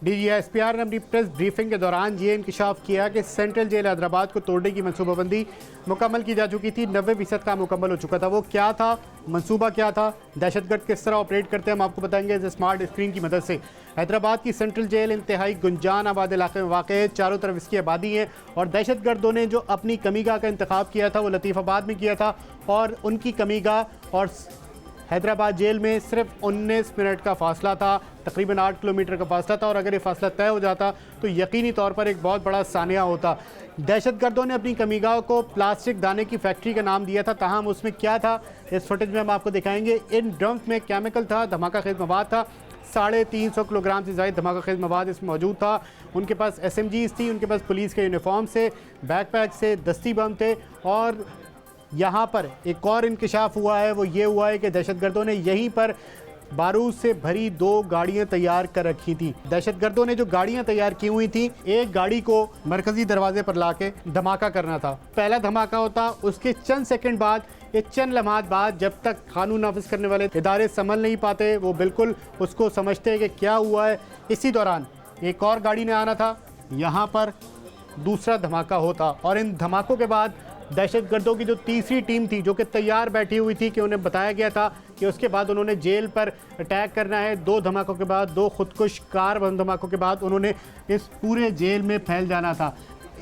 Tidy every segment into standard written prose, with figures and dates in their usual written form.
DGSPR ने अपनी press briefing के दौरान ये इंकशाफ किया कि सेंट्रल जेल हैदराबाद को तोड़ने की मनसूबाबंदी मुकम्मल की जा चुकी थी। 90% काम मुकम्मल हो चुका था। वो क्या था, मनसूबा क्या था, दहशतगर्द किस तरह ऑपरेट करते हैं, हम आपको बताएंगे इस स्मार्ट स्क्रीन की मदद से। हैदराबाद की सेंट्रल जेल इंतहाई गुंजान आबाद इलाके में वाक़ है। चारों तरफ इसकी आबादी है और दहशतगर्दों ने जो अपनी कमीगाह का इंतखाब किया था वो लतीफ़ाबाद में किया था और उनकी कमीगाह और हैदराबाद जेल में सिर्फ 19 मिनट का फासला था, तकरीबन 8 किलोमीटर का फासला था। और अगर ये फासला तय हो जाता तो यकीनी तौर पर एक बहुत बड़ा सानिया होता। दहशतगर्दों ने अपनी कमीगाह को प्लास्टिक दाने की फैक्ट्री का नाम दिया था, ताहम उसमें क्या था इस फुटेज में हम आपको दिखाएंगे। इन ड्रम्स में केमिकल था, धमाका खेज मवाद था। 350 किलोग्राम से ज़ायद धमाका खेज मवाद इसमें मौजूद था। उनके पास SMGs थी, उनके पास पुलिस के यूनिफॉर्म से, बैकपैक से, दस्ती बम थे। और यहाँ पर एक और इंकशाफ हुआ है, वो ये हुआ है कि दहशतगर्दों ने यहीं पर बारूद से भरी 2 गाड़ियां तैयार कर रखी थी। दहशतगर्दों ने जो गाड़ियां तैयार की हुई थी, एक गाड़ी को मरकजी दरवाजे पर लाके धमाका करना था। पहला धमाका होता, उसके चंद सेकंड बाद, ये चंद लम्हात बाद, जब तक कानून नाफिज करने वाले इदारे संभल नहीं पाते, वो बिल्कुल उसको समझते हैं कि क्या हुआ है। इसी दौरान एक और गाड़ी ने आना था, यहाँ पर दूसरा धमाका होता। और इन धमाकों के बाद दहशतगर्दों की जो तीसरी टीम थी, जो कि तैयार बैठी हुई थी, कि उन्हें बताया गया था कि उसके बाद उन्होंने जेल पर अटैक करना है। 2 धमाकों के बाद, 2 खुदकुश कार बम धमाकों के बाद उन्होंने इस पूरे जेल में फैल जाना था।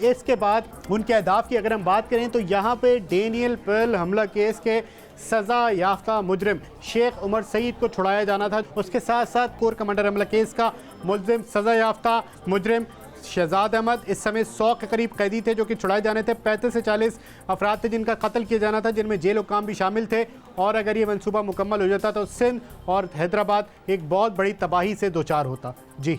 इसके बाद उनके अहदाफ की अगर हम बात करें तो यहाँ पे डेनियल पर्ल हमला केस के सज़ा याफ्ता मुजरिम शेख उमर सईद को छुड़ाया जाना था। उसके साथ साथ कोर कमांडर हमला केस का मुलजिम सज़ा याफ्ता मुजरिम शहजाद अहमद, इस समय 100 के करीब कैदी थे जो कि छुड़ाए जाने थे। 35 से 40 अफराद थे जिनका कत्ल किया जाना था, जिनमें जेल हुकाम भी शामिल थे। और अगर ये मंसूबा मुकम्मल हो जाता तो सिंध और हैदराबाद एक बहुत बड़ी तबाही से दो चार होता। जी।